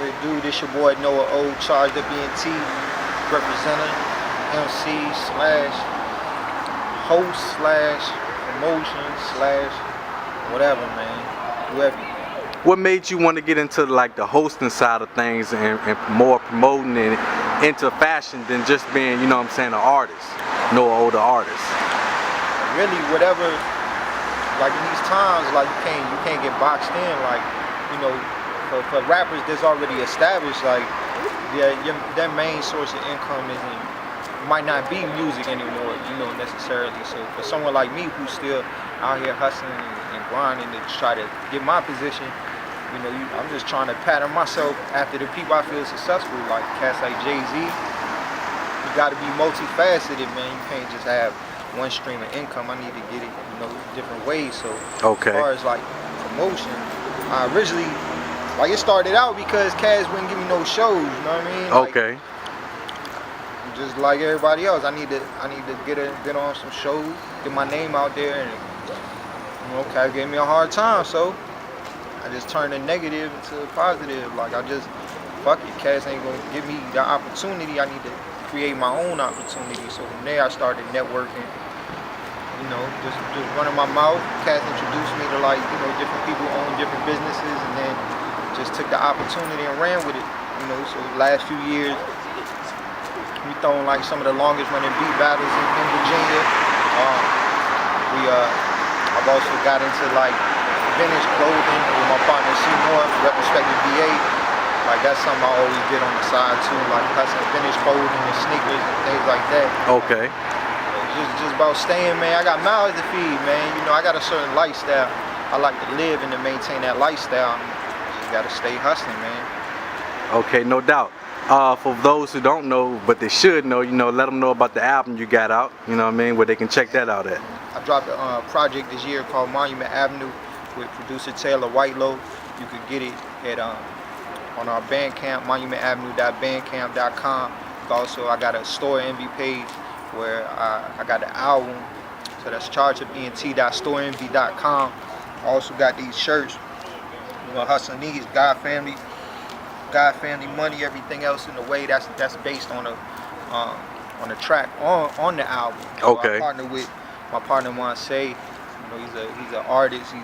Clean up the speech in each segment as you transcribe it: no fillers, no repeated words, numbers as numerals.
further ado, this your boy Noah O, charged up ENT, representative, MC slash host slash promotion slash whatever, man. Whoever. What made you want to get into like the hosting side of things and more promoting and into fashion than just being, you know what I'm saying, an artist, Noah O, the artist? Really, whatever. Like in these times, like you can't get boxed in. Like, you know, for rappers that's already established, like their main source of income might not be music anymore, you know, necessarily. So for someone like me who's still out here hustling and grinding to try to get my position, you know, I'm just trying to pattern myself after the people I feel successful, like cats like Jay-Z. You got to be multifaceted, man. You can't just have one stream of income. I need to get it, you know, different ways. So okay. As far as like promotion, I originally, like, it started out because Kaz wouldn't give me no shows, you know what I mean? Like, okay. Just like everybody else, I need to get on some shows, get my name out there, and you know, Kaz gave me a hard time, so I just turned the negative into a positive. Like, I just, fuck it, Kaz ain't gonna give me the opportunity. I need to create my own opportunity. So from there, I started networking. You know, just running my mouth. Kaz introduced me to, like, you know, different people who own different businesses, and then just took the opportunity and ran with it. You know, so the last few years, we throwing like some of the longest running beat battles in Virginia. I've also got into like vintage clothing with my partner C North, retrospective VA. Like, that's something I always did on the side too, like custom vintage clothing and sneakers and things like that. Okay. Just about staying, man. I got mouths to feed, man. You know, I got a certain lifestyle I like to live, and to maintain that lifestyle, you gotta stay hustling, man. Okay, no doubt. For those who don't know, but they should know, you know, let them know about the album you got out, you know what I mean, where they can check that out at. I dropped a project this year called Monument Avenue with producer Taylor Whitelow. You could get it at on our Bandcamp, monumentavenue.bandcamp.com. Also, I got a store envy page where I got the album, so that's chargeupent.storeenvy.com. I also got these shirts, you know, hustling these, God Family Money, everything else in the way. That's based on a track on the album. So okay. I partnered with my partner Monse. You know, he's an artist.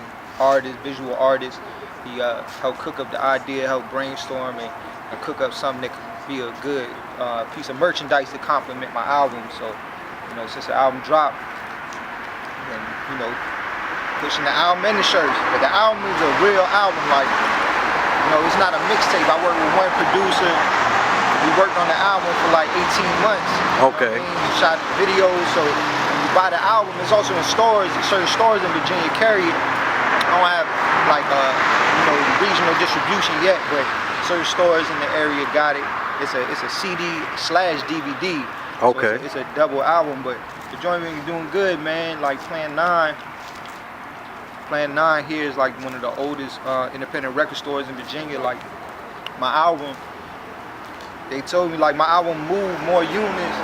Visual artist. He helped cook up the idea, helped brainstorm and cook up something that could be a good piece of merchandise to complement my album. So, you know, since the album dropped, and, you know, pushing the album and the shirts. But the album is a real album, like, you know, it's not a mixtape. I worked with one producer. We worked on the album for like 18 months. Okay. You know what I mean? We shot videos, so when you buy the album, it's also in stores. Certain stores in Virginia carry it. I don't have like you know, regional distribution yet, but certain stores in the area got it. It's a CD/DVD. Okay. So it's a double album, but the joint been doing good, man. Like Plan 9 here is like one of the oldest independent record stores in Virginia. Like, my album, they told me like my album moved more units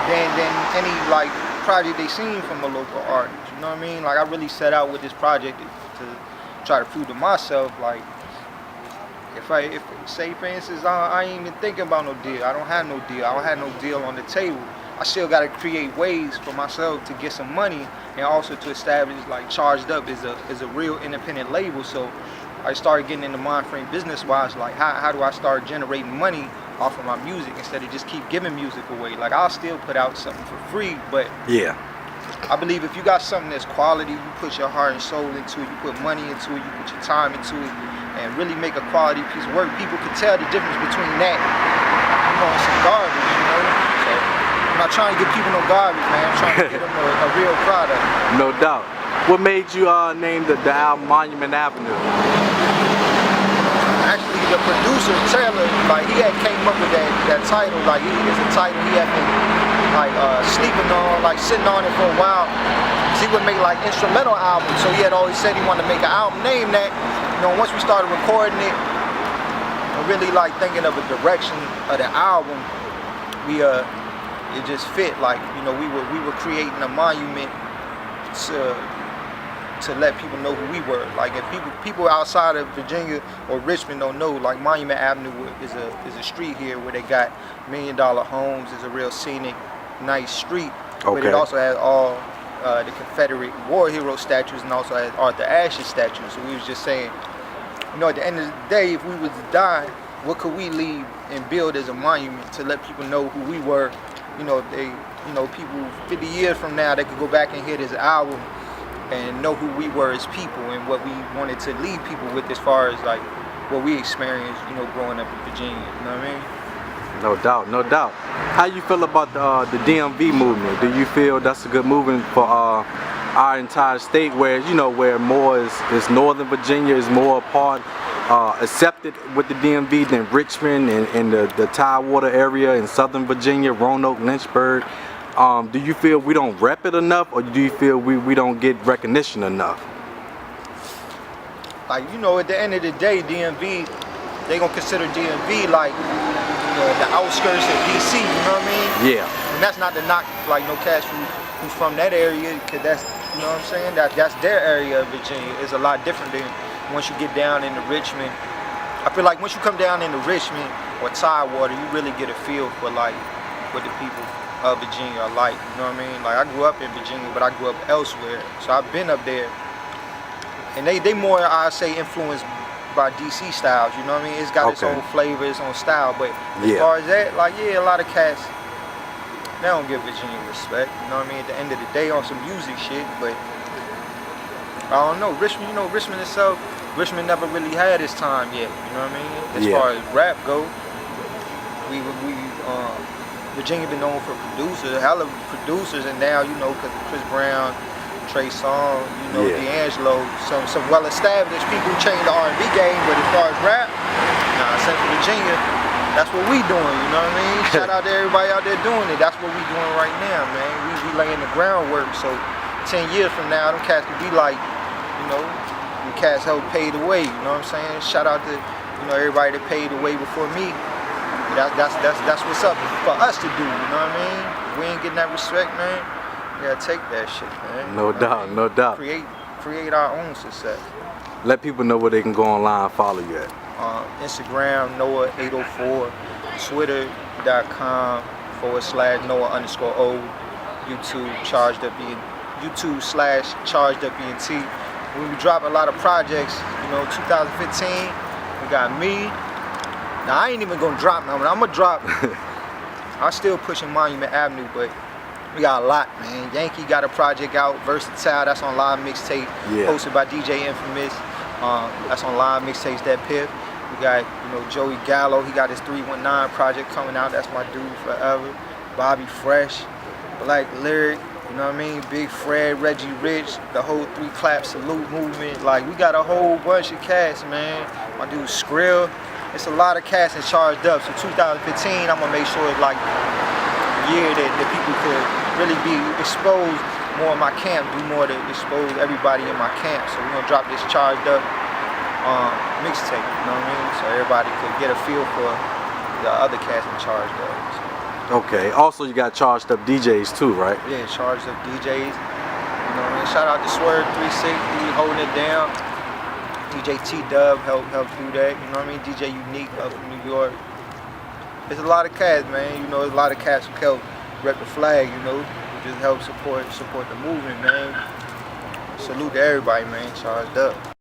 than any like project they seen from a local artist. You know what I mean? Like, I really set out with this project to try to prove to myself, like, if say for instance I ain't even thinking about no deal. I don't have no deal. I don't have no deal on the table. I still got to create ways for myself to get some money, and also to establish like Charged Up is a real independent label. So I started getting into mind frame business wise, like how do I start generating money off of my music instead of just keep giving music away. Like, I'll still put out something for free, but yeah, I believe if you got something that's quality, you put your heart and soul into it, you put money into it, you put your time into it, and really make a quality piece of work, people can tell the difference between that, you know, and some garbage, you know. So I'm not trying to give people no garbage, man. I'm trying to get them a real product. No doubt. What made you name the album Monument Avenue? Actually, the producer Taylor, like, he had came up with that title. Like, it's a title he had been like sleeping on, like sitting on it for a while. He would make like instrumental albums, so he had always said he wanted to make an album named that. You know, once we started recording it, and really like thinking of a direction of the album, it just fit. Like, you know, we were creating a monument to let people know who we were. Like if people outside of Virginia or Richmond don't know, like Monument Avenue is a street here where they got $1 million homes. It's a real scenic, nice street, but it also has all the Confederate war hero statues and also has Arthur Ashe's statues. So we was just saying, you know, at the end of the day, if we was to die, what could we leave and build as a monument to let people know who we were? You know, people 50 years from now, they could go back and hear this album and know who we were as people and what we wanted to leave people with as far as like what we experienced, you know, growing up in Virginia. You know what I mean? No doubt, no doubt. How you feel about the DMV movement? Do you feel that's a good movement for our entire state, where where more is Northern Virginia is more a part accepted with the DMV than Richmond and the Tidewater area in Southern Virginia, Roanoke, Lynchburg? Do you feel we don't rep it enough, or do you feel we don't get recognition enough? Like, you know, at the end of the day, DMV, they gonna consider DMV like, you know, the outskirts of DC, you know what I mean? Yeah. And that's not to knock, like, no cats who's from that area, because that's, you know what I'm saying? That's their area of Virginia. It's a lot different than once you get down into Richmond. I feel like once you come down into Richmond or Tidewater, you really get a feel for, like, what the people of Virginia are like, you know what I mean? Like, I grew up in Virginia, but I grew up elsewhere, so I've been up there. And they more, I say, influenced by DC styles, you know what I mean? It's got its own flavor, its own style, but as far as that, like, yeah, a lot of cats, they don't give Virginia respect, you know what I mean? At the end of the day, on some music shit, but I don't know, Richmond, you know, Richmond itself, Richmond never really had its time yet, you know what I mean? As far as rap go, Virginia been known for producers, hell of producers, and now, you know, because Chris Brown, Trey Songz, you know, D'Angelo, some well-established people who changed the R&B game, but as far as rap, nah, Central Virginia, that's what we doing, you know what I mean? Shout out to everybody out there doing it. That's what we doing right now, man. We laying the groundwork, so 10 years from now, them cats could be like, you know, the cats helped pave the way, you know what I'm saying? Shout out to, you know, everybody that paved the way before me. That's what's up for us to do, you know what I mean? We ain't getting that respect, man. We gotta take that shit, man. No doubt, no doubt. Create our own success. Let people know where they can go online and follow you at. Instagram, Noah804, Twitter.com/Noah_O, YouTube/ChargedUpENT. When we drop a lot of projects, you know, 2015, we got me. Now, I ain't even gonna drop now, but I'm gonna drop. I'm still pushing Monument Avenue, but we got a lot, man. Yankee got a project out, Versatile, that's on Live Mixtape, hosted by DJ Infamous. That's on Live Mixtapes, that Piff. We got, you know, Joey Gallo, he got his 319 project coming out, that's my dude forever. Bobby Fresh, Black Lyric, you know what I mean? Big Fred, Reggie Rich, the whole 3 Clap Salute movement. Like, we got a whole bunch of cats, man. My dude Skrill. It's a lot of cats that's charged up. So 2015, I'm gonna make sure it's like a year that people could really be exposed more in my camp, do more to expose everybody in my camp. So we're gonna drop this charged up mixtape, you know what I mean? So everybody could get a feel for the other cats in charged up. So. Okay. Also, you got charged up DJs too, right? Yeah, charged up DJs. You know what I mean? Shout out to Swerve 360, holding it down. DJ T-Dub helped do that, you know what I mean? DJ Unique up from New York. There's a lot of cats, man. You know, there's a lot of cats who help rep the flag, you know, who just help support the movement, man. Salute to everybody, man. Charged up.